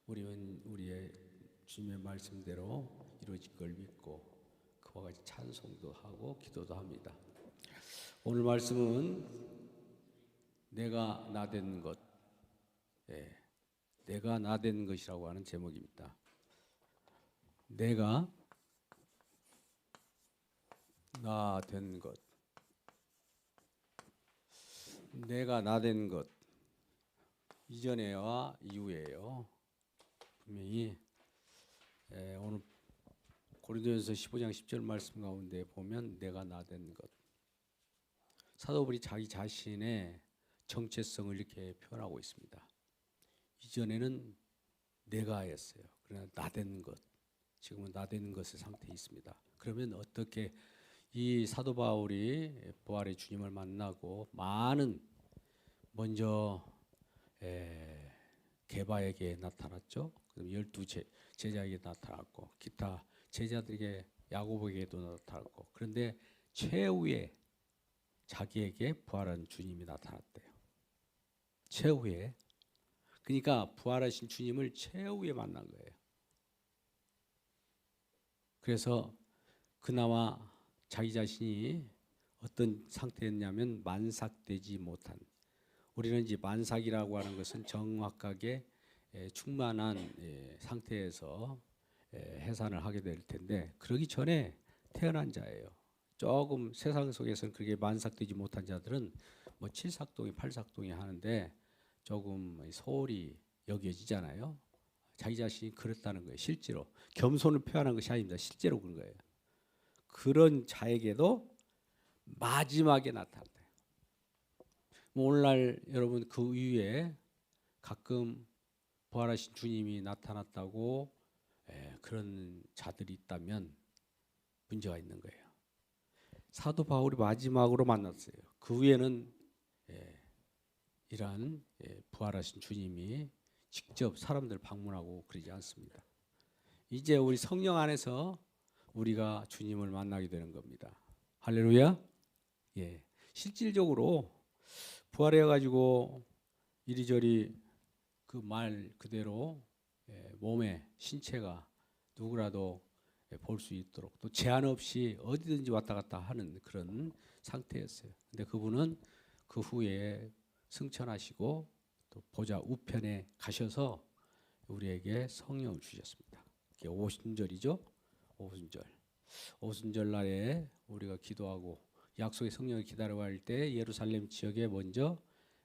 우리는 우리의 주님의 말씀대로 이루어질 걸 믿고 그와 같이 찬송도 하고 기도도 합니다. 오늘 말씀은 내가 나된 것, 내가 나된 것이라고 하는 제목입니다. 내가 나된 것, 내가 나된 것, 이전에와 이후에요. 분명히 오늘 고린도전서 15장 10절 말씀 가운데 보면 내가 나된 것, 사도 바울이 자기 자신의 정체성을 이렇게 표현하고 있습니다. 이전에는 내가였어요. 그러나 나된 것, 지금은 나된 것의 상태에 있습니다. 그러면 어떻게 이 사도 바울이 부활의 주님을 만나고 많은 먼저 게바에게 나타났죠. 그럼 12 제자에게 나타났고 기타 제자들에게 야고보에게도 나타났고, 그런데 최후에 자기에게 부활한 주님이 나타났대요. 최후에. 그러니까 부활하신 주님을 최후에 만난 거예요. 그래서 그나마 자기 자신이 어떤 상태였냐면 만삭되지 못한, 우리는 이제 만삭이라고 하는 것은 정확하게 충만한 상태에서 해산을 하게 될 텐데, 그러기 전에 태어난 자예요. 조금 세상 속에서는 그렇게 만삭되지 못한 자들은 뭐 7삭동이 8삭동이 하는데 조금 소홀히 여겨지잖아요. 자기 자신이 그렇다는 거예요. 실제로 겸손을 표현한 것이 아닙니다. 실제로 그런 거예요. 그런 자에게도 마지막에 나타난다. 오늘날 여러분 그 이후에 가끔 부활하신 주님이 나타났다고 그런 자들이 있다면 문제가 있는 거예요. 사도 바울이 마지막으로 만났어요. 그 후에는 이러한 부활하신 주님이 직접 사람들 방문하고 그러지 않습니다. 이제 우리 성령 안에서 우리가 주님을 만나게 되는 겁니다. 할렐루야. 실질적으로 부활해가지고 이리저리 그 말 그대로 몸의 신체가 누구라도 볼 수 있도록 또 제한 없이 어디든지 왔다 갔다 하는 그런 상태였어요. 근데 그분은 그 후에 승천하시고 또 보좌 우편에 가셔서 우리에게 성령을 주셨습니다. 이게 오순절이죠. 오순절 날에 우리가 기도하고 약속의 성령을 기다려갈 때 예루살렘 지역에 먼저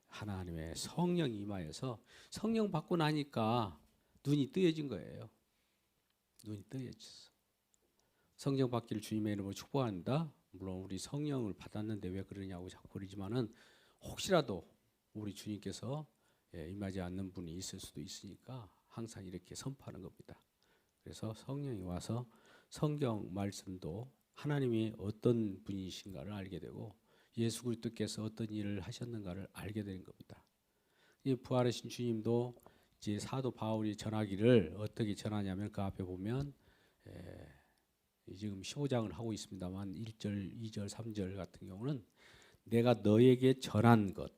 하나님의 성령이 임하여서 성령 받고 나니까 눈이 뜨여진 거예요. 눈이 뜨여졌어. 성령 받기를 주님의 이름으로 축복한다. 물론 우리 성령을 받았는데 왜 그러냐고 자꾸 그러지만은 혹시라도 우리 주님께서 임하지 않는 분이 있을 수도 있으니까 항상 이렇게 선포하는 겁니다. 그래서 성령이 와서 성경 말씀도 하나님이 어떤 분이신가를 알게 되고 예수 그리스도께서 어떤 일을 하셨는가를 알게 되는 겁니다. 이 부활하신 주님도 이제 사도 바울이 전하기를 어떻게 전하냐면 그 앞에 보면 지금 15장을 하고 있습니다만 1절, 2절, 3절 같은 경우는 내가 너에게 전한 것,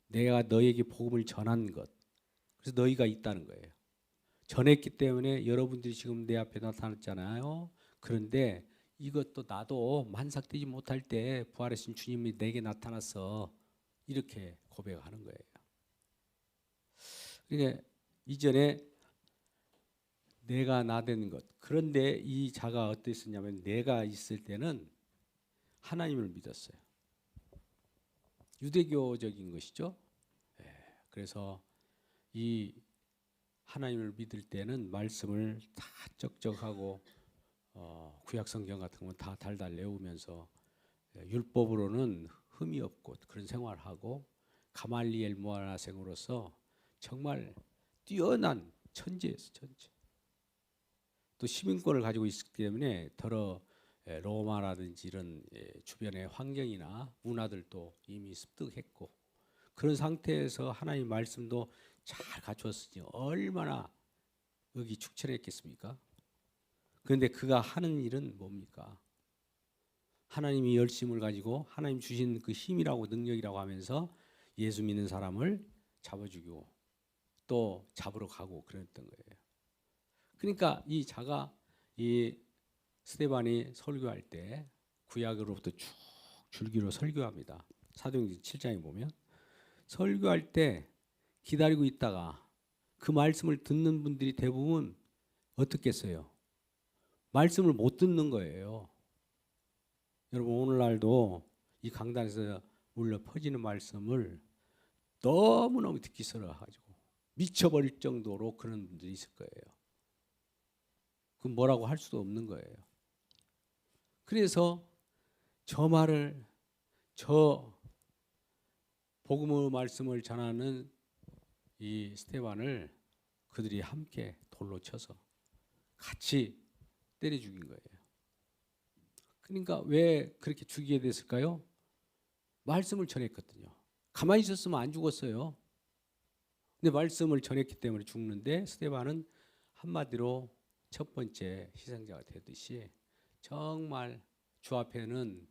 내가 너에게 복음을 전한 것, 그래서 너희가 있다는 거예요. 전했기 때문에 여러분들이 지금 내 앞에 나타났잖아요. 그런데 이것도 나도 만삭되지 못할 때 부활하신 주님이 내게 나타났어. 이렇게 고백하는 거예요. 그러니까 이전에 내가 나된 것. 그런데 이 자가 어땠었냐면 내가 있을 때는 하나님을 믿었어요. 유대교적인 것이죠. 그래서 이 하나님을 믿을 때는 말씀을 다 쩍쩍하고 구약성경 같은 건 다 달달 외우면서 율법으로는 흠이 없고 그런 생활을 하고 가말리엘 무할라생으로서 정말 뛰어난 천재였어요. 천재. 또 시민권을 가지고 있기 때문에 더러 로마라든지 이런 주변의 환경이나 문화들도 이미 습득했고 그런 상태에서 하나님 말씀도 잘 갖추었으니 얼마나 의기축천했겠습니까? 그런데 그가 하는 일은 뭡니까? 하나님이 열심을 가지고 하나님 주신 그 힘이라고 능력이라고 하면서 예수 믿는 사람을 잡아 죽이고 또 잡으러 가고 그랬던 거예요. 그러니까 이 자가 이 스데반이 설교할 때 구약으로부터 쭉 줄기로 설교합니다. 사도행전 7장에 보면 설교할 때 기다리고 있다가 그 말씀을 듣는 분들이 대부분 어떻겠어요? 말씀을 못 듣는 거예요. 여러분 오늘날도 이 강단에서 울려 퍼지는 말씀을 너무너무 듣기 싫어가지고 미쳐버릴 정도로 그런 분들이 있을 거예요. 그 뭐라고 할 수도 없는 거예요. 그래서 저 복음의 말씀을 전하는 이 스데반을 그들이 함께 돌로 쳐서 같이 때려 죽인 거예요. 그러니까 왜 그렇게 죽이게 됐을까요? 말씀을 전했거든요. 가만히 있었으면 안 죽었어요. 근데 말씀을 전했기 때문에 죽는데 스데반은 한마디로 첫 번째 희생자가 되듯이 정말 주 앞에는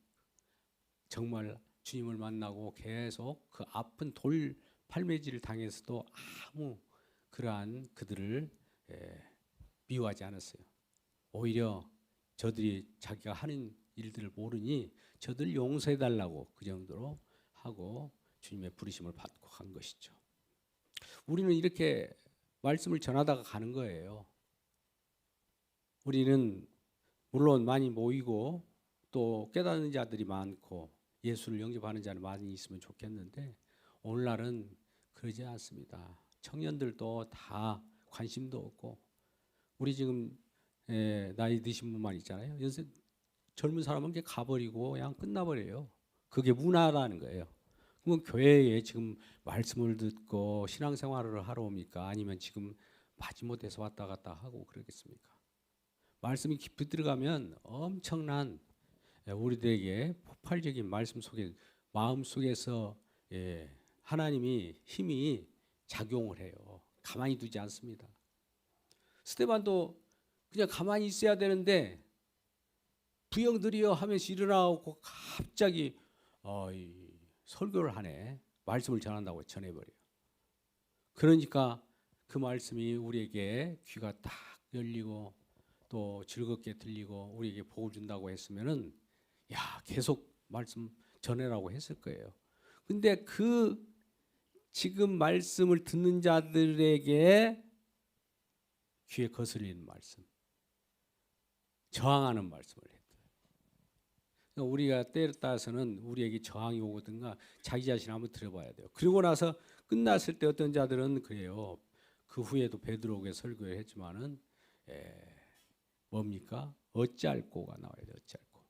정말 주님을 만나고 계속 그 아픈 돌 팔매질을 당해서도 아무 그러한 그들을 미워하지 않았어요. 오히려 저들이 자기가 하는 일들을 모르니 저들 용서해달라고 그 정도로 하고 주님의 부르심을 받고 간 것이죠. 우리는 이렇게 말씀을 전하다가 가는 거예요. 우리는 물론 많이 모이고 또 깨닫는 자들이 많고 예수를 영접하는 자는 많이 있으면 좋겠는데 오늘날은 그러지 않습니다. 청년들도 다 관심도 없고 우리 지금 나이 드신 분만 있잖아요. 요새 젊은 사람은 그냥 가버리고 그냥 끝나버려요. 그게 문화라는 거예요. 그럼 교회에 지금 말씀을 듣고 신앙생활을 하러 옵니까? 아니면 지금 마지못해서 왔다 갔다 하고 그러겠습니까? 말씀이 깊이 들어가면 엄청난 우리들에게 폭발적인 말씀 속에 마음 속에서 하나님이 힘이 작용을 해요. 가만히 두지 않습니다. 스데반도 그냥 가만히 있어야 되는데 부형들이여 하면서 일어나고 갑자기 설교를 하네. 말씀을 전한다고 전해버려요. 그러니까 그 말씀이 우리에게 귀가 딱 열리고 또 즐겁게 들리고 우리에게 복을 준다고 했으면은 야 계속 말씀 전해라고 했을 거예요. 근데 그 지금 말씀을 듣는 자들에게 귀에 거슬리는 말씀, 저항하는 말씀을 했다. 그러니까 우리가 때에 따라서는 우리에게 저항이 오거든가 자기 자신 한번 들어봐야 돼요. 그리고 나서 끝났을 때 어떤 자들은 그래요. 그 후에도 베드로에게 설교를 했지만은 뭡니까? 어찌할꼬가 나와야 돼. 어찌할꼬.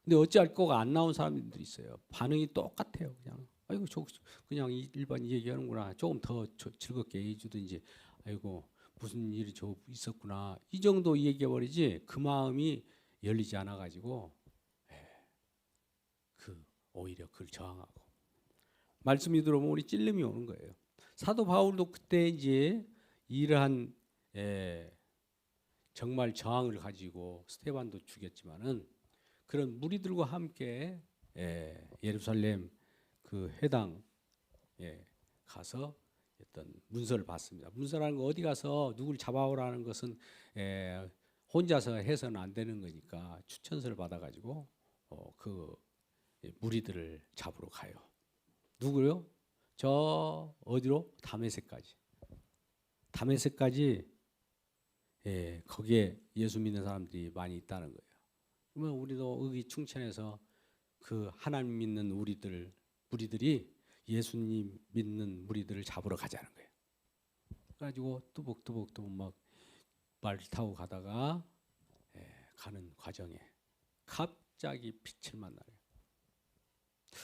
근데 어찌할꼬가 안 나온 사람들이 있어요. 반응이 똑같아요. 그냥 아이고 저 그냥 일반 얘기하는구나. 조금 더 즐겁게 해주든지 아이고 무슨 일이 저 있었구나. 이 정도 얘기해 버리지 그 마음이 열리지 않아 가지고 그 오히려 그걸 저항하고 말씀이 들어오면 우리 찔림이 오는 거예요. 사도 바울도 그때 이제 이러한 정말 저항을 가지고 스데반도 죽였지만은 그런 무리들과 함께 예루살렘 그 회당에 가서 어떤 문서를 받습니다. 문서라는 거 어디 가서 누굴 잡아오라는 것은 혼자서 해서는 안 되는 거니까 추천서를 받아가지고 그 무리들을 잡으러 가요. 누구요? 저 어디로? 다메섹까지. 다메섹까지 거기에 예수 믿는 사람들이 많이 있다는 거예요. 그러면 우리도 의기충천해서 그 하나님 믿는 무리들이 예수님 믿는 무리들을 잡으러 가자는 거예요. 그래가지고 뚜벅뚜벅 막 말을 타고 가다가 가는 과정에 갑자기 빛을 만나요.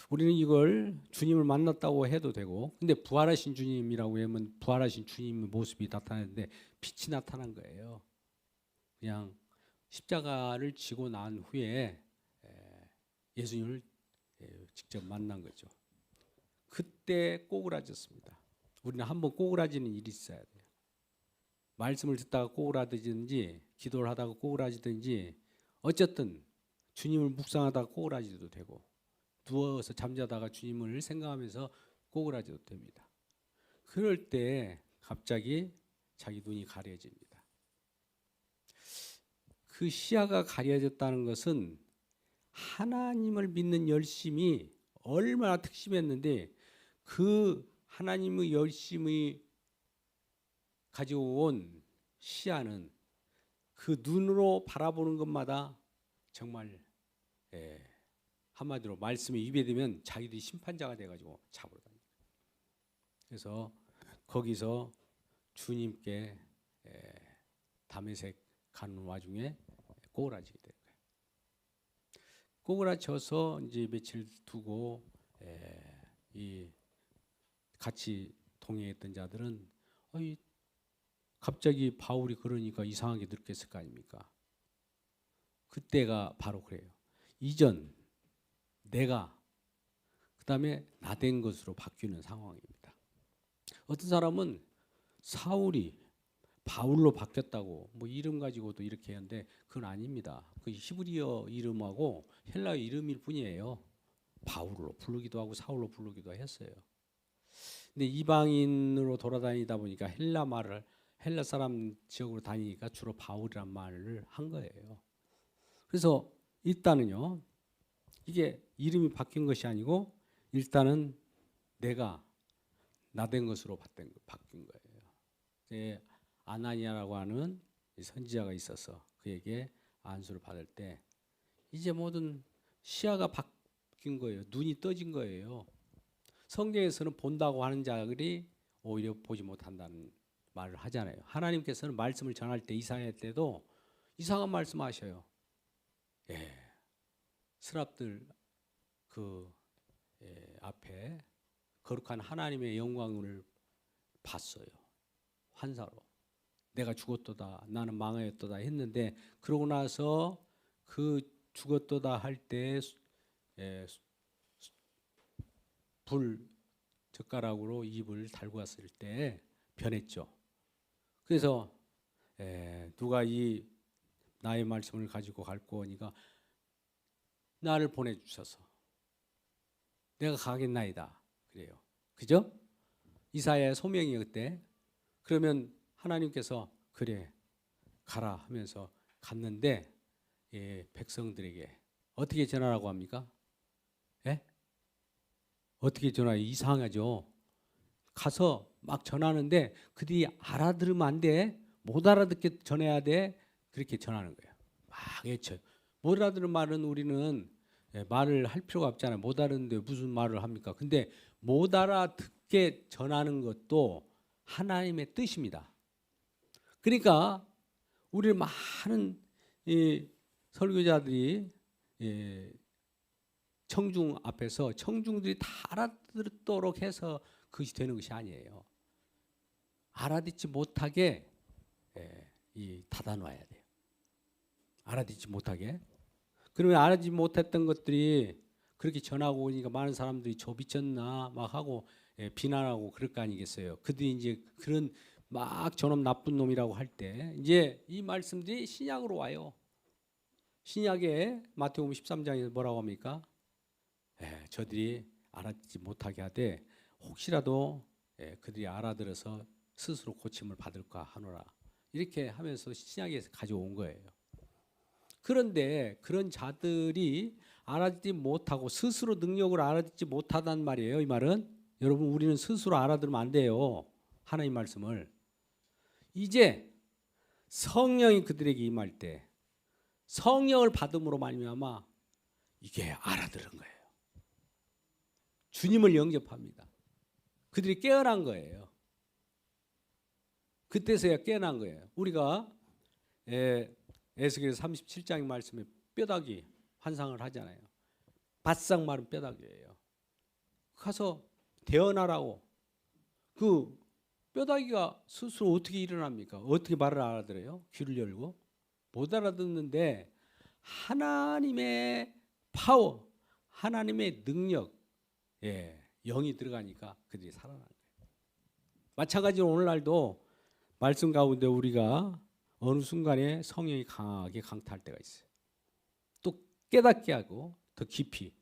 우리는 이걸 주님을 만났다고 해도 되고, 근데 부활하신 주님이라고 하면 부활하신 주님의 모습이 나타나는데 빛이 나타난 거예요. 그냥 십자가를 지고 난 후에 예수님을 직접 만난 거죠. 그때 꼬그라졌습니다. 우리는 한번 꼬그라지는 일이 있어야 돼요. 말씀을 듣다가 꼬그라지든지 기도를 하다가 꼬그라지든지 어쨌든 주님을 묵상하다가 꼬그라지도 되고 누워서 잠자다가 주님을 생각하면서 꼬그라져도 됩니다. 그럴 때 갑자기 자기 눈이 가려집니다. 그 시야가 가려졌다는 것은 하나님을 믿는 열심이 얼마나 특심했는데 그 하나님의 열심이 가지고 온 시야는 그 눈으로 바라보는 것마다 정말 한마디로 말씀이 입에 대면 자기들이 심판자가 돼가지고 잡으러 다녀요. 그래서 거기서 주님께 다메섹 가는 와중에 꼬그라지게 되는 거예요. 꼬그라져서 이제 며칠 두고 이 같이 동행했던 자들은 갑자기 바울이 그러니까 이상하게 느꼈을 거 아닙니까? 그때가 바로 그래요. 이전 내가 그다음에 나된 것으로 바뀌는 상황입니다. 어떤 사람은 사울이 바울로 바뀌었다고 뭐 이름 가지고도 이렇게 하는데 그건 아닙니다. 그 히브리어 이름하고 헬라어 이름일 뿐이에요. 바울로 부르기도 하고 사울로 부르기도 했어요. 근데 이방인으로 돌아다니다 보니까 헬라 사람 지역으로 다니니까 주로 바울이란 말을 한 거예요. 그래서 일단은요, 이게 이름이 바뀐 것이 아니고 일단은 내가 나된 것으로 바뀐 거예요. 아나니아라고 하는 선지자가 있어서 그에게 안수를 받을 때 이제 모든 시야가 바뀐 거예요. 눈이 떠진 거예요. 성경에서는 본다고 하는 자들이 오히려 보지 못한다는 말을 하잖아요. 하나님께서는 말씀을 전할 때 이사야 때도 이상한 말씀하셔요. 스랍들 앞에 거룩한 하나님의 영광을 봤어요. 환사로. 내가 죽었도다. 나는 망하였도다 했는데 그러고 나서 그 죽었도다 할 때 불 젓가락으로 입을 달고 왔을 때 변했죠. 그래서 누가 이 나의 말씀을 가지고 갈 거니까 나를 보내주셔서 내가 가겠나이다. 그래요. 그죠? 이사야의 소명이 그때. 그러면 하나님께서 그래 가라 하면서 갔는데 백성들에게 어떻게 전하라고 합니까? 어떻게 전화해? 이상하죠. 가서 막 전하는데 그들이 알아들으면 안 돼. 못 알아듣게 전해야 돼. 그렇게 전하는 거예요. 막 외쳐요. 못 알아들은 말은 우리는 말을 할 필요가 없잖아요. 못 알아듣는데 무슨 말을 합니까? 근데 못 알아듣게 전하는 것도 하나님의 뜻입니다. 그러니까 우리 많은 설교자들이 청중 앞에서 청중들이 다 알아듣도록 해서 그것이 되는 것이 아니에요. 알아듣지 못하게 닫아놔야 돼요. 알아듣지 못하게. 그러면 알아듣지 못했던 것들이 그렇게 전하고 오니까 많은 사람들이 저 미쳤나 막 하고 비난하고 그럴 거 아니겠어요. 그들이 이제 그런 막 저놈 나쁜 놈이라고 할 때 이제 이 말씀들이 신약으로 와요. 신약에 마태복음 13장에서 뭐라고 합니까? 저들이 알아듣지 못하게 하되 혹시라도 그들이 알아들어서 스스로 고침을 받을까 하노라. 이렇게 하면서 신약에서 가져온 거예요. 그런데 그런 자들이 알아듣지 못하고 스스로 능력을 알아듣지 못하단 말이에요. 이 말은 여러분 우리는 스스로 알아들으면 안 돼요. 하나님 말씀을. 이제 성령이 그들에게 임할 때 성령을 받음으로 말미암아 이게 알아들은 거예요. 주님을 영접합니다. 그들이 깨어난 거예요. 그때서야 깨어난 거예요. 우리가 에스겔 37장 말씀에 뼈다귀 환상을 하잖아요. 바싹 마른 뼈다귀예요. 가서 태어나라고. 그 뼈다귀가 스스로 어떻게 일어납니까? 어떻게 말을 알아들어요? 귀를 열고 못 알아듣는데 하나님의 파워, 하나님의 능력, 영이 들어가니까 그들이 살아나는 거예요. 마찬가지로 오늘날도 말씀 가운데 우리가 어느 순간에 성령이 강하게 강타할 때가 있어요. 또 깨닫게 하고 더 깊이.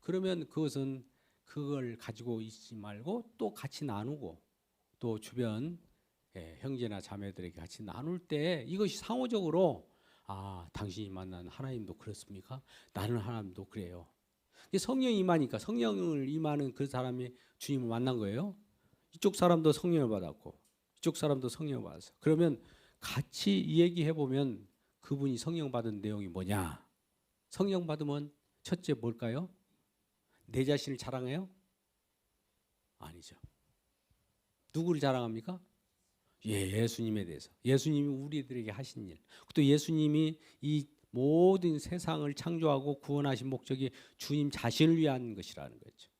그러면 그것은 그걸 가지고 있지 말고 또 같이 나누고 또 주변 형제나 자매들에게 같이 나눌 때 이것이 상호적으로 당신이 만난 하나님도 그렇습니까? 나는 하나님도 그래요. 성령이 임하니까 성령을 임하는 그 사람이 주님을 만난 거예요. 이쪽 사람도 성령을 받았고 이쪽 사람도 성령을 받았어. 그러면 같이 얘기해 보면 그분이 성령 받은 내용이 뭐냐? 성령 받으면 첫째 뭘까요? 내 자신을 자랑해요? 아니죠. 누구를 자랑합니까? 예수님에 대해서. 예수님이 우리들에게 하신 일. 또 예수님이 이 모든 세상을 창조하고 구원하신 목적이 주님 자신을 위한 것이라는 거죠.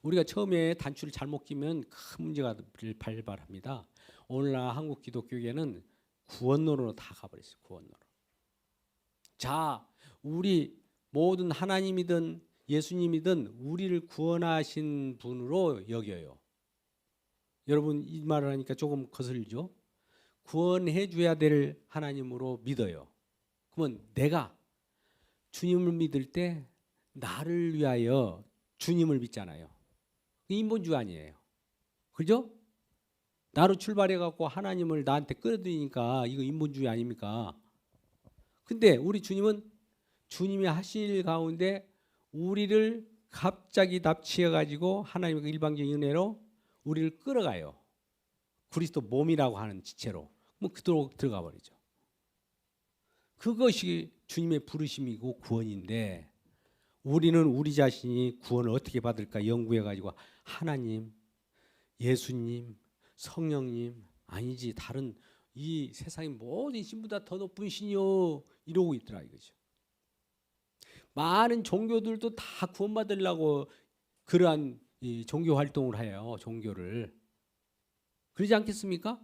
우리가 처음에 단추를 잘못 끼면 큰 문제가 발발합니다. 오늘날 한국 기독교계는 구원론으로 다 가버렸어요. 구원론으로. 자, 우리 모든 하나님이든 예수님이든 우리를 구원하신 분으로 여겨요. 여러분 이 말을 하니까 조금 거슬리죠? 구원해 줘야 될 하나님으로 믿어요. 그러면 내가 주님을 믿을 때 나를 위하여 주님을 믿잖아요. 인본주의 아니에요. 그죠? 나로 출발해 갖고 하나님을 나한테 끌어들이니까 이거 인본주의 아닙니까? 근데 우리 주님은 주님이 하실 가운데 우리를 갑자기 납치해 가지고 하나님의 일방적인 은혜로 우리를 끌어가요. 그리스도 몸이라고 하는 지체로. 그럼 그대로 들어가 버리죠. 그것이 주님의 부르심이고 구원인데 우리는 우리 자신이 구원을 어떻게 받을까 연구해 가지고 하나님, 예수님, 성령님 아니지 다른 이 세상의 모든 신보다 더 높은 신이요 이러고 있더라 이거죠. 많은 종교들도 다 구원받으려고 그러한 이 종교 활동을 해요. 종교를. 그러지 않겠습니까?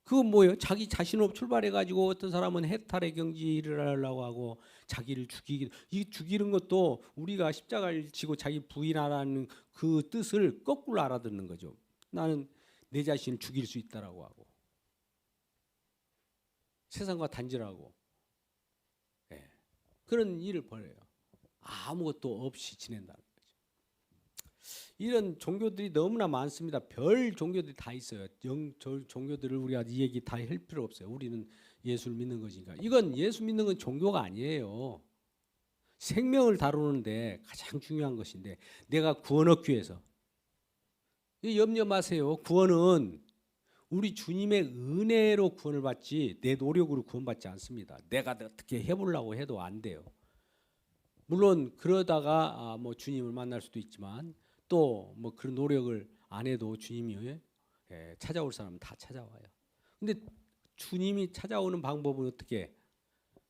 그건 뭐예요? 자기 자신으로 출발해가지고 어떤 사람은 해탈의 경지를 하려고 하고 자기를 죽이기. 이 죽이는 것도 우리가 십자가를 지고 자기 부인하라는 그 뜻을 거꾸로 알아듣는 거죠. 나는 내 자신을 죽일 수 있다라고 하고 세상과 단절하고 그런 일을 벌여요. 아무것도 없이 지낸다는 거죠. 이런 종교들이 너무나 많습니다. 별 종교들이 다 있어요. 종교들을 우리가 이 얘기 다 할 필요 없어요. 우리는 예수를 믿는 것이니까. 이건 예수 믿는 건 종교가 아니에요. 생명을 다루는데 가장 중요한 것인데 내가 구원 얻기 위해서. 염려 마세요. 구원은 우리 주님의 은혜로 구원을 받지 내 노력으로 구원받지 않습니다. 내가 어떻게 해보려고 해도 안 돼요. 물론 그러다가 뭐 주님을 만날 수도 있지만 또 뭐 그런 노력을 안 해도 주님이 찾아올 사람은 다 찾아와요. 근데 주님이 찾아오는 방법은 어떻게?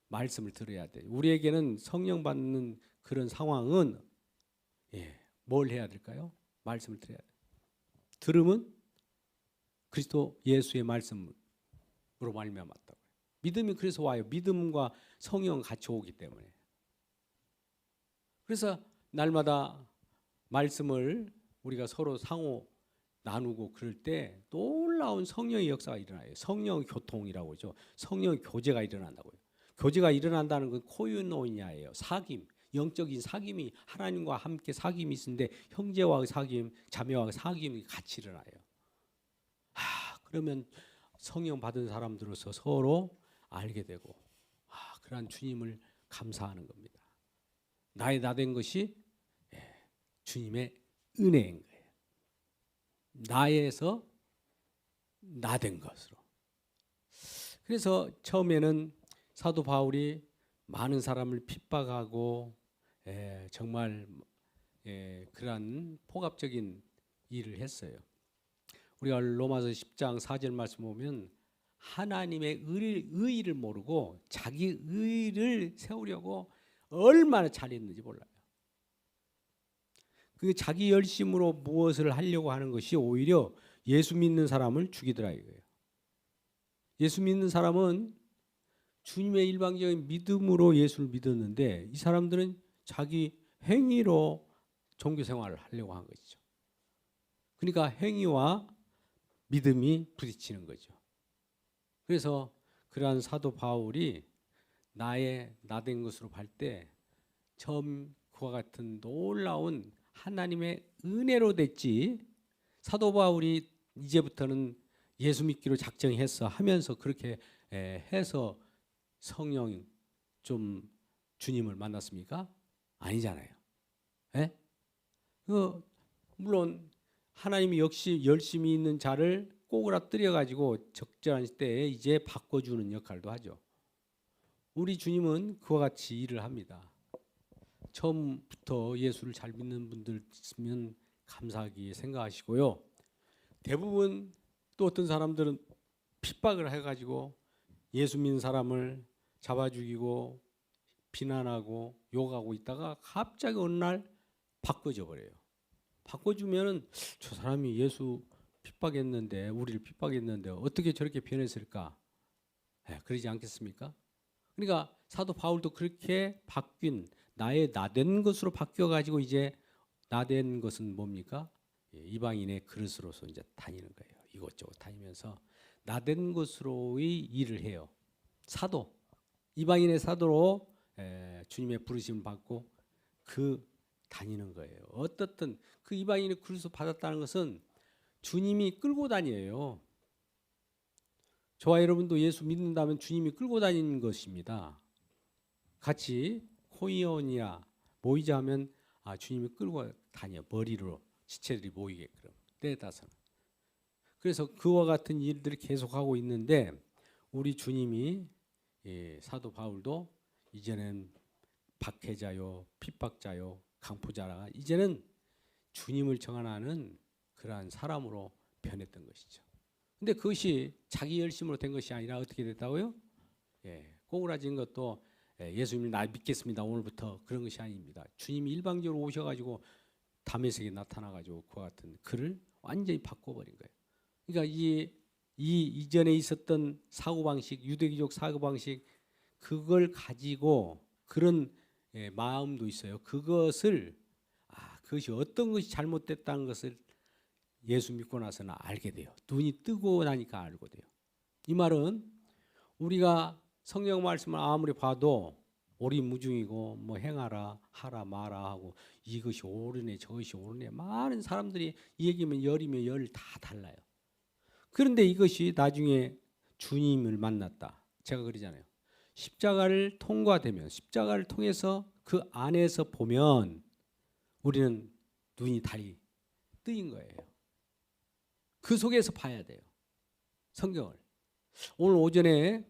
말씀을 들어야 돼요. 우리에게는 성령 받는 그런 상황은 뭘 해야 될까요? 말씀을 들어야 돼요. 들으면 그리스도 예수의 말씀으로 말미암았다고요. 믿음이 그래서 와요. 믿음과 성령 같이 오기 때문에. 그래서 날마다 말씀을 우리가 서로 상호 나누고 그럴 때 놀라운 성령의 역사가 일어나요. 성령 교통이라고 하죠. 성령 교제가 일어난다고요. 교제가 일어난다는 건 코유노니아예요. 사귐, 영적인 사귐이 하나님과 함께 사귐이 있는데 형제와 사귐, 자매와 사귐이 같이 일어나요. 그러면 성령 받은 사람들로서 서로 알게 되고 그러한 주님을 감사하는 겁니다. 나의 나된 것이 주님의 은혜인 거예요. 나에서 나된 것으로. 그래서 처음에는 사도 바울이 많은 사람을 핍박하고 정말 그러한 폭압적인 일을 했어요. 우리가 로마서 10장 4절 말씀 보면 하나님의 의의를 모르고 자기 의의를 세우려고 얼마나 잘했는지 몰라요. 그 자기 열심으로 무엇을 하려고 하는 것이 오히려 예수 믿는 사람을 죽이더라 이거예요. 예수 믿는 사람은 주님의 일방적인 믿음으로 예수를 믿었는데 이 사람들은 자기 행위로 종교 생활을 하려고 한 것이죠. 그러니까 행위와 믿음이 부딪히는 거죠. 그래서 그러한 사도 바울이 나의 나된 것으로 볼 때 처음 그와 같은 놀라운 하나님의 은혜로 됐지 사도 바울이 이제부터는 예수 믿기로 작정했어 하면서 그렇게 해서 성령 좀 주님을 만났습니까? 아니잖아요. 예? 물론 하나님이 역시 열심히 있는 자를 꼬그라뜨려 가지고 적절한 때에 이제 바꿔주는 역할도 하죠. 우리 주님은 그와 같이 일을 합니다. 처음부터 예수를 잘 믿는 분들 있으면 감사하게 생각하시고요. 대부분 또 어떤 사람들은 핍박을 해가지고 예수 믿는 사람을 잡아 죽이고 비난하고 욕하고 있다가 갑자기 어느 날 바꿔줘 버려요. 바꿔주면은 저 사람이 예수 핍박했는데 우리를 핍박했는데 어떻게 저렇게 변했을까? 그러지 않겠습니까? 그러니까 사도 바울도 그렇게 바뀐 나의 나된 것으로 바뀌어 가지고 이제 나된 것은 뭡니까? 이방인의 그릇으로서 이제 다니는 거예요. 이곳저곳 다니면서 나된 것으로의 일을 해요. 사도, 이방인의 사도로 주님의 부르심을 받고 그 다니는 거예요. 어떻든 그 이방인의 그릇을 받았다는 것은 주님이 끌고 다녀요. 저와 여러분도 예수 믿는다면 주님이 끌고 다니는 것입니다. 같이 코이오니아 모이자 하면 주님이 끌고 다녀 머리로 지체들이 모이게끔 때에 따라서는. 그래서 그와 같은 일들을 계속하고 있는데 우리 주님이 사도 바울도 이제는 박해자요 핍박자요 강포자라 이제는 주님을 정하는 그러한 사람으로 변했던 것이죠. 근데 그것이 자기 열심으로 된 것이 아니라 어떻게 됐다고요? 꼬그라진 것도 예수님을 나 믿겠습니다 오늘부터 그런 것이 아닙니다. 주님이 일방적으로 오셔가지고 다메섹에 나타나가지고 그와 같은 그를 완전히 바꿔버린 거예요. 그러니까 이 이전에 있었던 사고방식, 유대교적 사고방식 그걸 가지고 그런 마음도 있어요. 그것을 그것이 어떤 것이 잘못됐다는 것을 예수 믿고 나서는 알게 돼요. 눈이 뜨고 나니까 알고 돼요. 이 말은 우리가 성경 말씀을 아무리 봐도 오리무중이고 뭐 행하라 하라 마라 하고 이것이 옳으네 저것이 옳으네 많은 사람들이 이 얘기면 열이면 열 다 달라요. 그런데 이것이 나중에 주님을 만났다. 제가 그러잖아요. 십자가를 통과되면 십자가를 통해서 그 안에서 보면 우리는 눈이 달이 뜨인 거예요. 그 속에서 봐야 돼요. 성경을. 오늘 오전에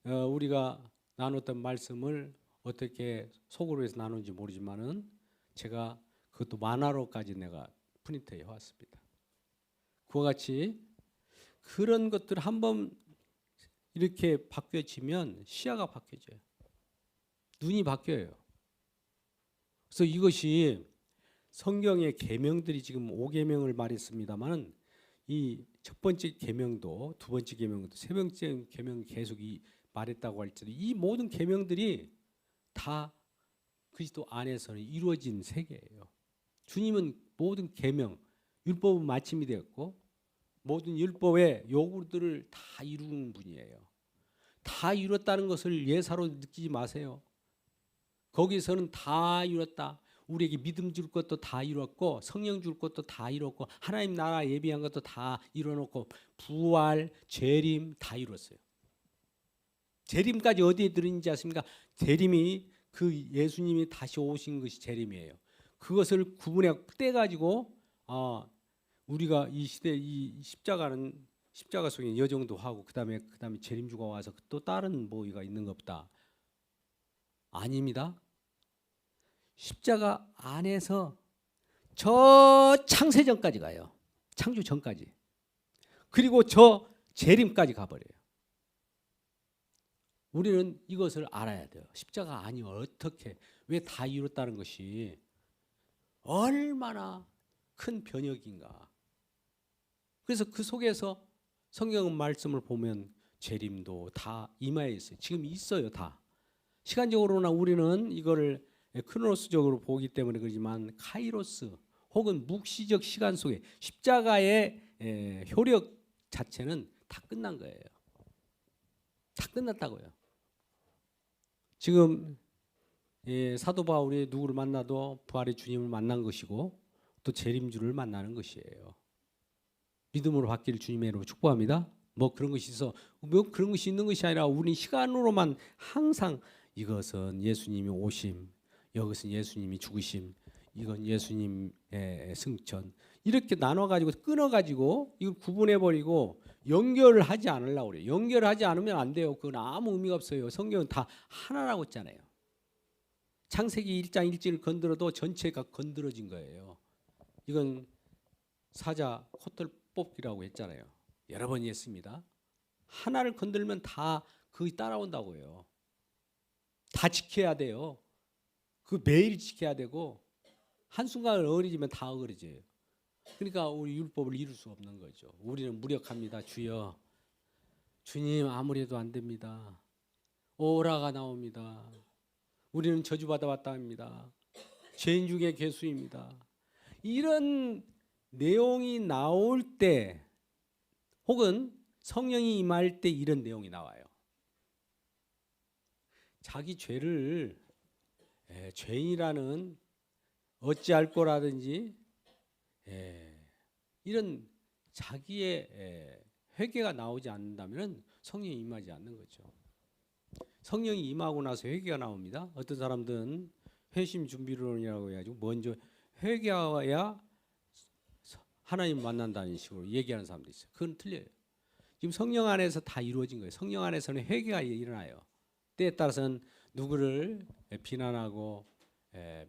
우리가 나눴던 말씀을 어떻게 속으로 해서 나눈지 모르지만은 제가 그것도 만화로까지 내가 프린트해 왔습니다. 그와 같이 그런 것들 한번 이렇게 바뀌어지면 시야가 바뀌어져요. 눈이 바뀌어요. 그래서 이것이 성경의 계명들이 지금 5계명을 말했습니다만 이 첫 번째 계명도 두 번째 계명도 세 번째 계명 계속 말했다고 할지라도 이 모든 계명들이 다 그리스도 안에서는 이루어진 세계예요. 주님은 모든 계명, 율법은 마침이 되었고 모든 율법의 요구들을 다 이루는 분이에요. 다 이뤘다는 것을 예사로 느끼지 마세요. 거기서는 다 이뤘다. 우리에게 믿음 줄 것도 다 이뤘고 성령 줄 것도 다 이뤘고 하나님 나라 예비한 것도 다 이뤄놓고 부활, 재림 다 이뤘어요. 재림까지 어디에 들어있는지 아십니까? 재림이 그 예수님이 다시 오신 것이 재림이에요. 그것을 구분해 떼가지고 우리가 이 시대 이 십자가는 십자가 속에 여정도 하고 그다음에 재림주가 와서 또 다른 뭐가 있는 것보다 아닙니다. 십자가 안에서 저 창세전까지 가요. 창조 전까지. 그리고 저 재림까지 가버려요. 우리는 이것을 알아야 돼요. 십자가 아니면 어떻게 왜 다 이뤘다는 것이 얼마나 큰 변혁인가. 그래서 그 속에서 성경 말씀을 보면 재림도 다 임하에 있어요. 지금 있어요. 다. 시간적으로나 우리는 이거를 크로노스적으로 보기 때문에 그러지만 카이로스 혹은 묵시적 시간 속에 십자가의 효력 자체는 다 끝난 거예요. 다 끝났다고요. 지금 사도 바울이 누구를 만나도 부활의 주님을 만난 것이고 또 재림주를 만나는 것이에요. 믿음으로 받기를 주님의 이름으로 축복합니다. 뭐 그런 것이 있어, 뭐 그런 것이 있는 것이 아니라 우리 시간으로만 항상 이것은 예수님이 오심, 이것은 예수님이 죽으심, 이건 예수님의 승천, 이렇게 나눠가지고 끊어가지고 이걸 구분해버리고 연결을 하지 않으려고 그래요. 연결을 하지 않으면 안 돼요. 그건 아무 의미가 없어요. 성경은 다 하나라고 했잖아요. 창세기 1장 1절을 건드려도 전체가 건드려진 거예요. 이건 사자 코털 뽑기라고 했잖아요. 여러 번 했습니다. 하나를 건들면 다 그게 따라온다고 해요. 다 지켜야 돼요. 그 매일 지켜야 되고 한순간을 어기지면 다 어그러져요. 그러니까 우리 율법을 이룰 수 없는 거죠. 우리는 무력합니다. 주여, 주님 아무리 해도 안 됩니다. 오라가 나옵니다. 우리는 저주받아 왔다 합니다. 죄인 중에 괴수입니다. 이런 내용이 나올 때 혹은 성령이 임할 때 이런 내용이 나와요. 자기 죄를 죄인이라는 어찌할 거라든지 이런 자기의 회개가 나오지 않는다면 성령이 임하지 않는 거죠. 성령이 임하고 나서 회개가 나옵니다. 어떤 사람들은 회심 준비론이라고 해가지고 먼저 회개해야 하나님 만난다는 식으로 얘기하는 사람도 있어요. 그건 틀려요. 지금 성령 안에서 다 이루어진 거예요. 성령 안에서는 회개가 일어나요. 때에 따라서는 누구를 비난하고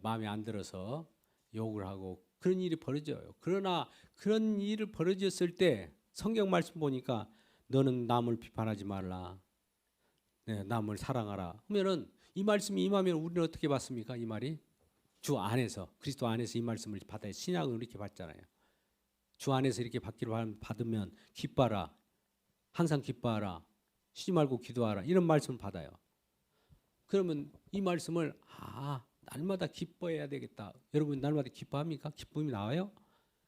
마음에 안 들어서 욕을 하고 그런 일이 벌어져요. 그러나 그런 일이 벌어졌을 때 성경 말씀 보니까 너는 남을 비판하지 말라, 남을 사랑하라 하면은 이 말씀이 임하면 우리는 어떻게 받습니까? 이 말이 주 안에서, 그리스도 안에서 이 말씀을 받아야, 신약을 이렇게 받잖아요. 주 안에서 이렇게 받기를 받으면 기뻐하라, 항상 기뻐하라, 쉬지 말고 기도하라, 이런 말씀을 받아요. 그러면 이 말씀을 날마다 기뻐해야 되겠다. 여러분 날마다 기뻐합니까? 기쁨이 나와요?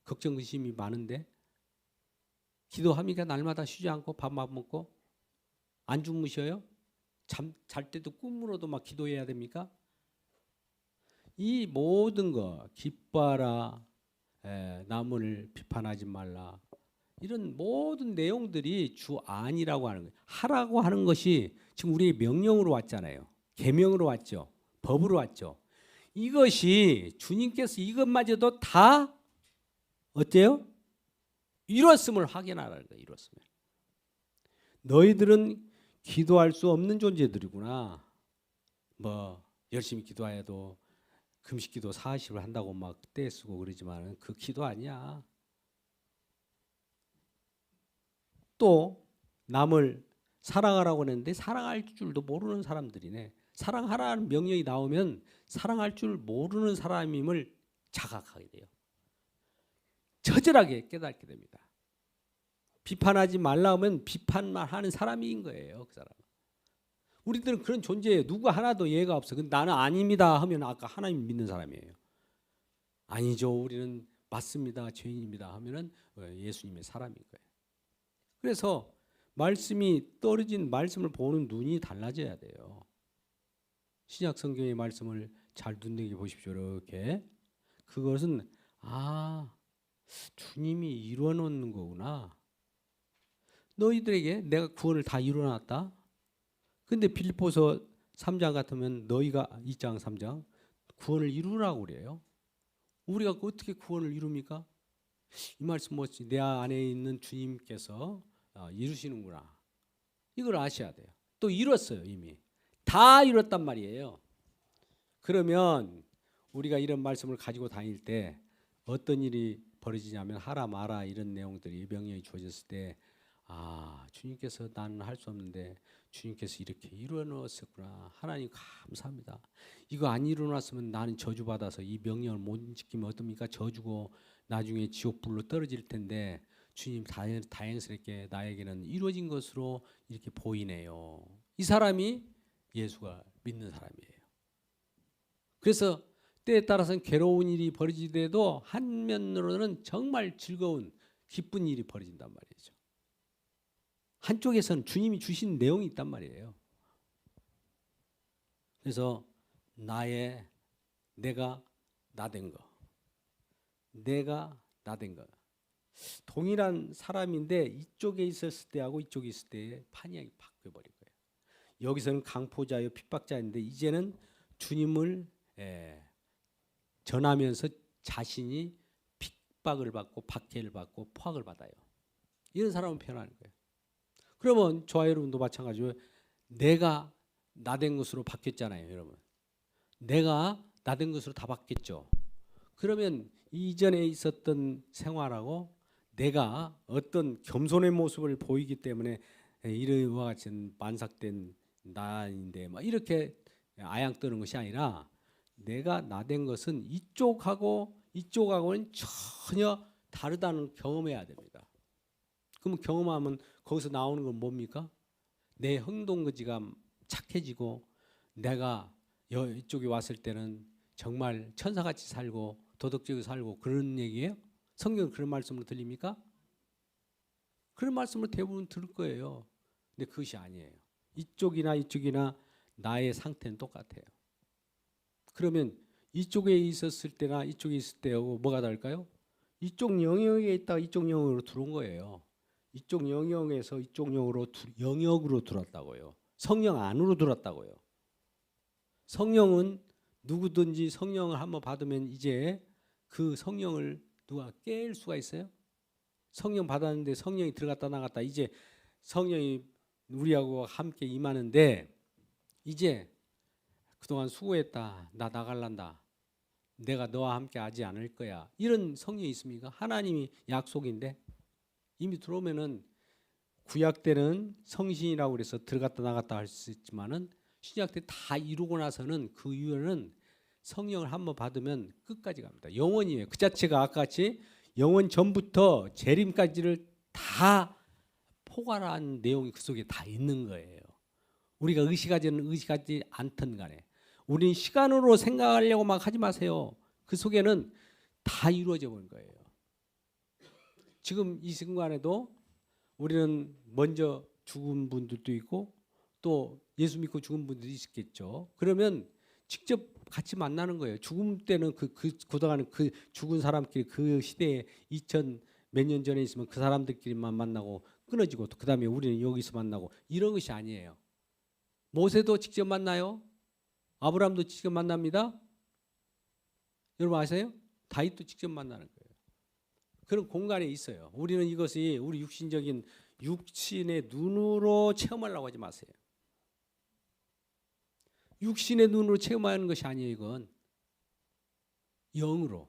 걱정 의심이 많은데 기도합니까? 날마다 쉬지 않고 밥만 먹고 안 주무셔요? 잘 때도 꿈으로도 막 기도해야 됩니까? 이 모든 거 기뻐하라, 남을 비판하지 말라, 이런 모든 내용들이 주 안이라고 하는 거예요. 하라고 하는 것이 지금 우리의 명령으로 왔잖아요. 계명으로 왔죠. 법으로 왔죠. 이것이 주님께서 이것마저도 다 어때요? 이뤘음을 확인하라는 거예요. 이뤘음을. 너희들은 기도할 수 없는 존재들이구나. 뭐 열심히 기도해도 금식기도 40을 한다고 막 떼쓰고 그러지만 그 기도 아니야. 또 남을 사랑하라고 했는데 사랑할 줄도 모르는 사람들이네. 사랑하라는 명령이 나오면 사랑할 줄 모르는 사람임을 자각하게 돼요. 처절하게 깨닫게 됩니다. 비판하지 말라 하면 비판만 하는 사람인 거예요. 그 사람. 우리들은 그런 존재예요. 누구 하나도 예가 없어. 근데 나는 아닙니다 하면 아까 하나님 믿는 사람이에요. 아니죠. 우리는 맞습니다. 죄인입니다 하면은 예수님의 사람인 거예요. 그래서 말씀이 떨어진 말씀을 보는 눈이 달라져야 돼요. 신약 성경의 말씀을 잘 눈여겨 보십시오. 이렇게 그것은 주님이 이루어 놓는 거구나. 너희들에게 내가 구원을 다 이루어 놨다. 근데 빌립보서 3장 같으면 너희가 2장 3장 구원을 이루라고 그래요. 우리가 어떻게 구원을 이룹니까? 이 말씀 뭐지? 내 안에 있는 주님께서 이루시는구나. 이걸 아셔야 돼요. 또 이뤘어요. 이미 다 이뤘단 말이에요. 그러면 우리가 이런 말씀을 가지고 다닐 때 어떤 일이 벌어지냐면 하라 마라 이런 내용들이 명령이 주어졌을 때 주님께서 나는 할 수 없는데 주님께서 이렇게 이루어 놓았었구나. 하나님 감사합니다. 이거 안 이루어 놨으면 나는 저주받아서 이 명령을 못 지키면 어떻습니까? 저주고 나중에 지옥불로 떨어질 텐데 주님 다행스럽게 나에게는 이루어진 것으로 이렇게 보이네요. 이 사람이 예수가 믿는 사람이에요. 그래서 때에 따라서는 괴로운 일이 벌어지더라도 한면으로는 정말 즐거운 기쁜 일이 벌어진단 말이죠. 한쪽에서는 주님이 주신 내용이 있단 말이에요. 그래서 내가 나 된 거, 내가 나 된 거. 동일한 사람인데 이쪽에 있었을 때하고 이쪽에 있을 때의 판이하게 바뀌어버린 거예요. 여기서는 강포자요 핍박자인데 이제는 주님을 전하면서 자신이 핍박을 받고 박해를 받고 포악을 받아요. 이런 사람은 변하는 거예요. 그러면 저와 여러분도 마찬가지로 내가 나된 것으로 바뀌었잖아요, 여러분. 내가 나된 것으로 다 바뀌었죠. 그러면 이전에 있었던 생활하고 내가 어떤 겸손의 모습을 보이기 때문에 이와 같은 만삭된 나인데 막 이렇게 아양 떠는 것이 아니라 내가 나된 것은 이쪽하고는 전혀 다르다는 경험해야 됩니다. 그러면 경험하면 거기서 나오는 건 뭡니까? 내 행동거지가 착해지고 내가 이쪽에 왔을 때는 정말 천사같이 살고 도덕적으로 살고 그런 얘기예요? 성경은 그런 말씀으로 들립니까? 그런 말씀을 대부분 들을 거예요. 근데 그것이 아니에요. 이쪽이나 나의 상태는 똑같아요. 그러면 이쪽에 있었을 때나 이쪽에 있을 때하고 뭐가 다를까요? 이쪽 영역에 있다가 이쪽 영역으로 들어온 거예요. 이쪽 영역에서 이쪽 영역으로 들어왔다고요. 성령 안으로 들어왔다고요. 성령은 누구든지 성령을 한번 받으면 이제 그 성령을 누가 깰 수가 있어요? 성령 받았는데 성령이 들어갔다 나갔다 이제 성령이 우리하고 함께 임하는데 이제 그동안 수고했다. 나 나갈란다. 내가 너와 함께 하지 않을 거야. 이런 성령이 있습니까? 하나님이 약속인데 이미 들어오면은 구약 때는 성신이라고 그래서 들어갔다 나갔다 할 수 있지만은 신약 때 다 이루고 나서는 그 이후에는 성령을 한번 받으면 끝까지 갑니다. 영원이에요. 그 자체가 아까 같이 영원 전부터 재림까지를 다 포괄한 내용이 그 속에 다 있는 거예요. 우리가 의식하지 않든 간에 우리는 시간으로 생각하려고 막 하지 마세요. 그 속에는 다 이루어져 버린 거예요. 지금 이 순간에도 우리는 먼저 죽은 분들도 있고 또 예수 믿고 죽은 분들이 있겠죠. 그러면 직접 같이 만나는 거예요. 죽음 때는 그동안은 그 죽은 사람끼리 그 시대에 2000 몇 년 전에 있으면 그 사람들끼리만 만나고 끊어지고 그 다음에 우리는 여기서 만나고 이런 것이 아니에요. 모세도 직접 만나요. 아브라함도 직접 만납니다. 여러분 아세요? 다윗도 직접 만나는 거예요. 그런 공간에 있어요. 우리는 이것이 우리 육신적인 육신의 눈으로 체험하려고 하지 마세요. 육신의 눈으로 체험하는 것이 아니에요. 이건 영으로.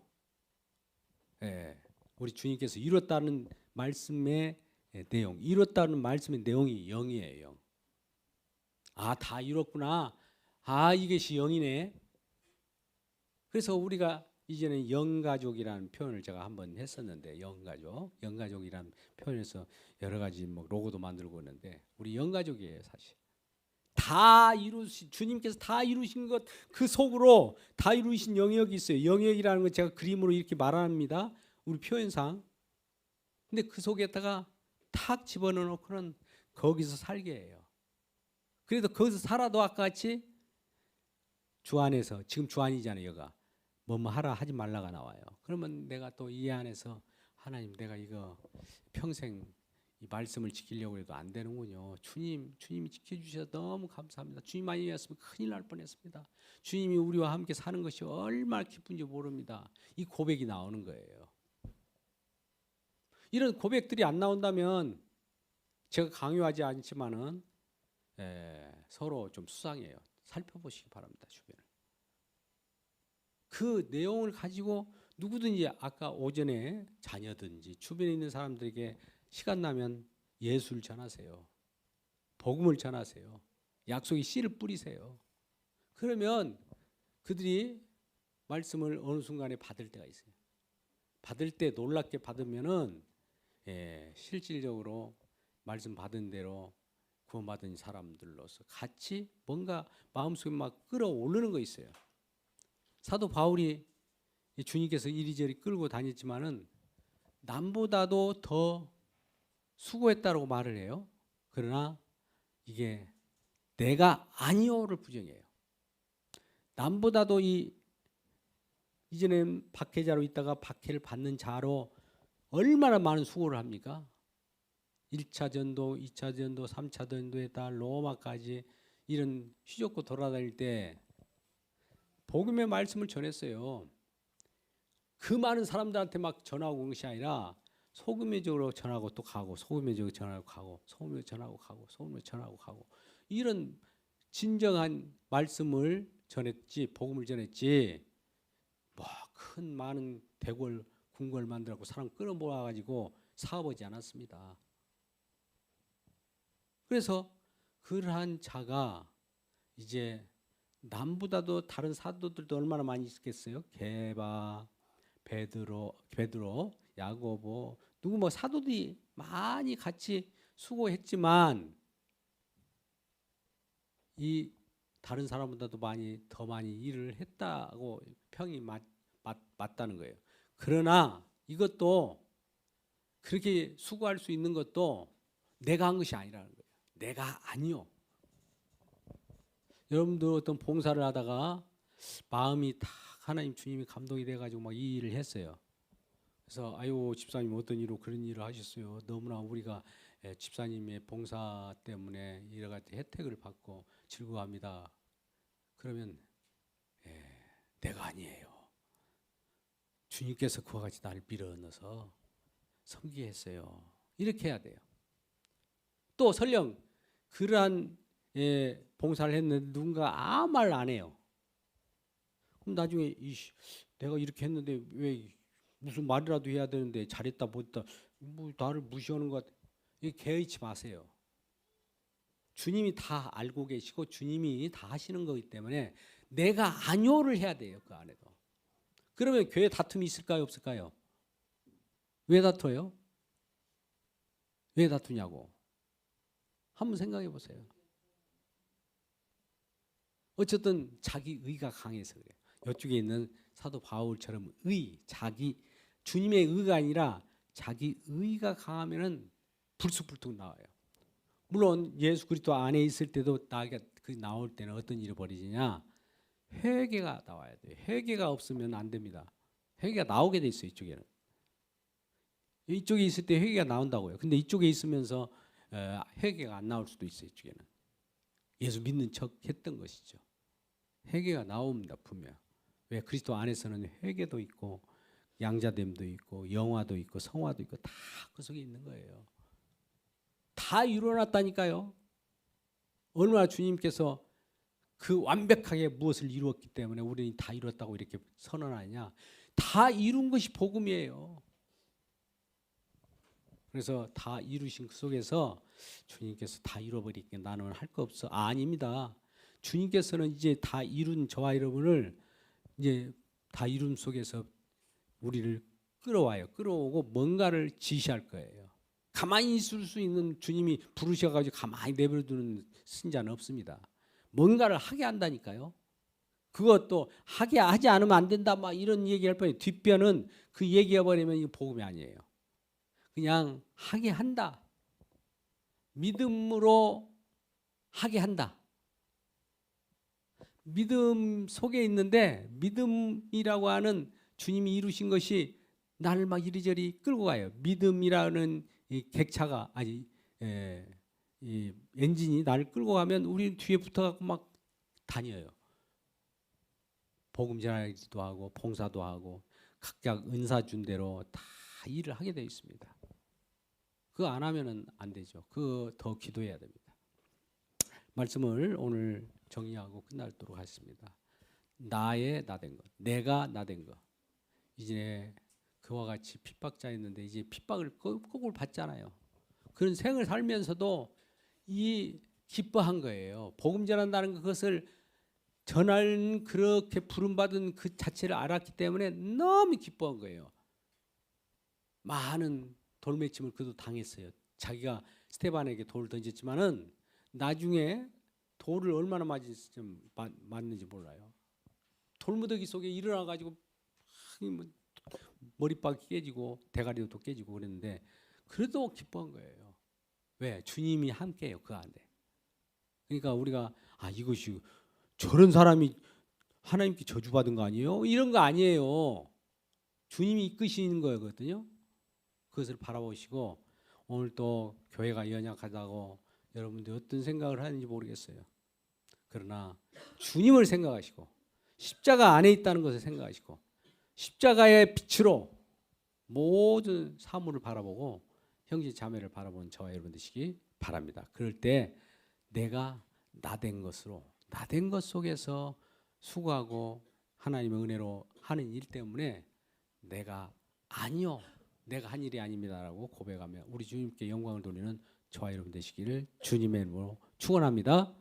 우리 주님께서 이뤘다는 말씀의 내용, 이뤘다는 말씀의 내용이 영이에요. 영. 아, 다 이뤘구나. 아, 이것이 영이네. 그래서 우리가 이제는 영가족이라는 표현을 제가 한번 했었는데 영가족이라는 표현에서 여러 가지 뭐 로고도 만들고 있는데 우리 영가족이에요. 사실 다 주님께서 다 이루신 것 그 속으로 다 이루신 영역이 있어요. 영역이라는 건 제가 그림으로 이렇게 말합니다. 우리 표현상. 근데 그 속에다가 탁 집어넣고는 거기서 살게 해요. 그래도 거기서 살아도 아까 같이 주 안에서 지금 주 안이잖아요. 여가 뭐뭐 하라 하지 말라가 나와요. 그러면 내가 또 이 안에서 하나님 내가 이거 평생 이 말씀을 지키려고 해도 안 되는군요. 주님이 지켜주셔서 너무 감사합니다. 주님 아니었으면 큰일 날 뻔했습니다. 주님이 우리와 함께 사는 것이 얼마나 기쁜지 모릅니다. 이 고백이 나오는 거예요. 이런 고백들이 안 나온다면 제가 강요하지 않지만은 서로 좀 수상해요. 살펴보시기 바랍니다. 주변을. 그 내용을 가지고 누구든지 아까 오전에 자녀든지 주변에 있는 사람들에게 시간 나면 예수를 전하세요. 복음을 전하세요. 약속의 씨를 뿌리세요. 그러면 그들이 말씀을 어느 순간에 받을 때가 있어요. 받을 때 놀랍게 받으면은 실질적으로 말씀 받은 대로 구원받은 사람들로서 같이 뭔가 마음속에 막 끌어오르는 거 있어요. 사도 바울이 주님께서 이리저리 끌고 다녔지만은 남보다도 더 수고했다라고 말을 해요. 그러나 이게 내가 아니오를 부정해요. 남보다도 이전엔 박해자로 있다가 박해를 받는 자로 얼마나 많은 수고를 합니까? 1차 전도, 2차 전도, 3차 전도에다 로마까지 이런 휘젓고 돌아다닐 때 복음의 말씀을 전했어요. 그 많은 사람들한테 막 전하고 온 것이 아니라 소규모적으로 전하고 또 가고, 소규모적으로 전하고 가고, 소규모적으로 전하고 가고, 소규모적으로 전하고 가고, 이런 진정한 말씀을 전했지, 복음을 전했지. 뭐 큰 많은 대궐 궁궐 만들고 사람 끌어모아 가지고 사업하지 않았습니다. 그래서 그러한 자가 이제 남보다도 다른 사도들도 얼마나 많이 있겠어요? 게바, 베드로, 야고보, 누구 뭐 사도들이 많이 같이 수고했지만 이 다른 사람보다도 더 많이 일을 했다고 평이 맞다는 거예요. 그러나 이것도 그렇게 수고할 수 있는 것도 내가 한 것이 아니라는 거예요. 내가 아니요. 여러분도 어떤 봉사를 하다가 마음이 다 하나님 주님이 감동이 돼가지고 막 이 일을 했어요. 그래서 아유 집사님 어떤 일로 그런 일을 하셨어요. 너무나 우리가 집사님의 봉사 때문에 여러 가지 혜택을 받고 즐거워합니다. 그러면 내가 아니에요. 주님께서 그와 같이 나를 밀어넣어서 섬기게 했어요. 이렇게 해야 돼요. 또 설령 그러한 봉사를 했는데 누군가 아무 말 안 해요. 그럼 나중에 내가 이렇게 했는데 왜 무슨 말이라도 해야 되는데 잘했다 못했다 뭐 나를 무시하는 것 같아. 개의치 마세요. 주님이 다 알고 계시고 주님이 다 하시는 거기 때문에 내가 아뇨를 해야 돼요. 그 안에도. 그러면 교회 다툼이 있을까요? 없을까요? 왜 다퉈요? 왜 다투냐고. 한번 생각해 보세요. 어쨌든 자기 의가 강해서 그래요. 이쪽에 있는 사도 바울처럼 주님의 의가 아니라 자기 의가 강하면은 불쑥불쑥 나와요. 물론 예수 그리스도 안에 있을 때도 나올 때는 어떤 일이 벌어지냐? 회개가 나와야 돼요. 회개가 없으면 안 됩니다. 회개가 나오게 돼 있어요. 이쪽에는. 이쪽에 있을 때 회개가 나온다고요. 근데 이쪽에 있으면서 회개가 안 나올 수도 있어요. 이쪽에는. 예수 믿는 척 했던 것이죠. 회개가 나옵니다. 분명. 왜? 그리스도 안에서는 회개도 있고 양자됨도 있고 영화도 있고 성화도 있고 다 그 속에 있는 거예요. 다 이루어놨다니까요. 얼마나 주님께서 그 완벽하게 무엇을 이루었기 때문에 우리는 다 이뤘다고 이렇게 선언하냐. 다 이룬 것이 복음이에요. 그래서 다 이루신 그 속에서 주님께서 다 잃어버리니까 나는 할 거 없어. 아닙니다. 주님께서는 이제 다 이룬 저와 여러분을 이제 다 이룬 속에서 우리를 끌어와요. 끌어오고 뭔가를 지시할 거예요. 가만히 있을 수 있는 주님이 부르셔가지고 가만히 내버려두는 신자는 없습니다. 뭔가를 하게 한다니까요. 그것도 하지 않으면 안 된다 막 이런 얘기할 뻔해. 뒷변은 그 얘기해버리면 이거 복음이 아니에요. 그냥 하게 한다. 믿음으로 하게 한다. 믿음 속에 있는데 믿음이라고 하는 주님이 이루신 것이 나를 막 이리저리 끌고 가요. 믿음이라는 이 객차가 이 엔진이 나를 끌고 가면 우리 뒤에 붙어갖고 막 다녀요. 복음 전하기도 하고 봉사도 하고 각자 은사 준 대로 다 일을 하게 되어 있습니다. 그거 안 하면은 안 되죠. 그거 더 기도해야 됩니다. 말씀을 오늘 정리하고 끝나도록 하겠습니다. 나의 나된 것, 내가 나된 것. 이제 그와 같이 핍박자였는데 이제 핍박을 거꾸로 받잖아요. 그런 생을 살면서도 이 기뻐한 거예요. 복음 전한다는 그것을 전하는 그렇게 부름받은 그 자체를 알았기 때문에 너무 기뻐한 거예요. 많은 돌매침을 그도 당했어요. 자기가 스테반에게 돌을 던졌지만은 나중에 돌을 얼마나 맞는지 몰라요. 돌무더기 속에 일어나 가지고 머리박이 깨지고 대가리도 깨지고 그랬는데 그래도 기뻐한 거예요. 왜? 주님이 함께해요. 그 안에. 그러니까 우리가 이것이 저런 사람이 하나님께 저주받은 거 아니에요? 이런 거 아니에요. 주님이 이끄시는 거거든요. 그것을 바라보시고 오늘 또 교회가 연약하다고 여러분들 어떤 생각을 하는지 모르겠어요. 그러나 주님을 생각하시고 십자가 안에 있다는 것을 생각하시고 십자가의 빛으로 모든 사물을 바라보고 형제 자매를 바라보는 저와 여러분 되시기 바랍니다. 그럴 때 내가 나된 것으로 나된 것 속에서 수고하고 하나님의 은혜로 하는 일 때문에 내가 아니요 내가 한 일이 아닙니다라고 고백하며 우리 주님께 영광을 돌리는 저와 여러분 되시기를 주님의 이름으로 축원합니다.